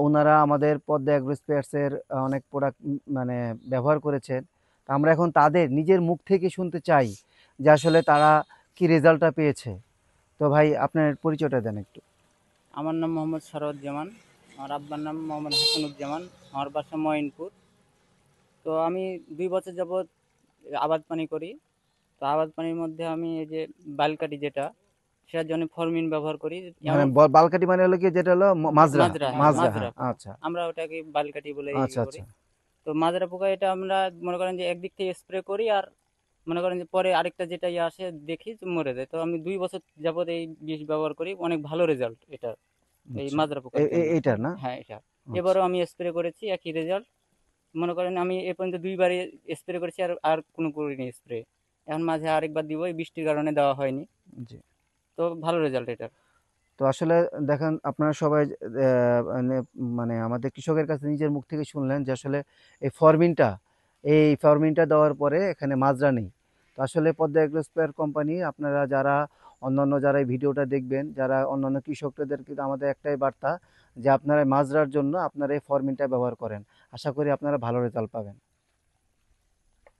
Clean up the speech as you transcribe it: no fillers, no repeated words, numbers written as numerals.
ওনারা আমাদের পদ্মা অ্যাগ্রো স্পেয়ার্সের অনেক প্রোডাক্ট মানে ব্যবহার করেছেন। তো আমরা এখন তাদের নিজের মুখ থেকে শুনতে চাই যে আসলে তারা কি রেজাল্টটা পেয়েছে। তো ভাই আপনার পরিচয়টা দেন একটু। আমার নাম মোহাম্মদ সরওয়াজ্জামান। আমার আব্বার নাম মোহাম্মদ হাসানুজ্জামান। আমার বাসা মঈনপুর। তো আমি ২ বছর যাবৎ আবাদ পানি করি। তো আবাদ পানির মধ্যে আমি এই যে বালকাঠি যেটা, সেটার জন্য ফরমিন ব্যবহার করি। মানে এমন বালকাঠি মানে হলো কি, যেটা হলো মাজরা। মাজরা, হ্যাঁ, মাজরা, হ্যাঁ, মাজরা পোকা। আচ্ছা আমরা ওটাকে বালকাঠি বলে আচ্ছা করি। আচ্ছা। তো মাজরা পোকা এটা আমরা মনে করেন যে একদিক থেকে স্প্রে করি, আর মনে করেন যে পরে আরেকটা যেটা আসে দেখি যে মরে যায়। তো আমি ২ বছর যাবৎ এই বিষ ব্যবহার করি। অনেক ভালো রেজাল্ট এটা, এই আচ্ছা, মাজরা পোকার জন্য। এইটার না? হ্যাঁ, এটা। আচ্ছা। এবারও আমি স্প্রে করেছি, একই রেজাল্ট। মনে করেন আমি এ পর্যন্ত ২ বারই স্প্রে করেছি, আর আর কোনো করিনি স্প্রে। এখন মাঝে আরেকবার দিব, এই বৃষ্টির কারণে দেওয়া হয়নি। জি। তো ভালো রেজাল্ট এটার। তো আসলে দেখেন আপনারা সবাই মানে মানে আমাদের কৃষকের কাছে নিজের মুখ থেকে শুনলেন যে আসলে এই ফরমিনটা এই ফরমিনটা দেওয়ার পরে এখানে মাজরা নেই। তো আসলে পদ্মা এগ্রোস্পেয়ার কোম্পানি, আপনারা যারা অন্যান্য যারা এই ভিডিওটা দেখবেন, যারা অন্যান্য কৃষকদেরকে আমাদের একটাই বার্তা যে আপনারা মাজরার জন্য আপনারা এই ফরমিনটা ব্যবহার করেন। আশা করি আপনারা ভালো রেজাল্ট পাবেন।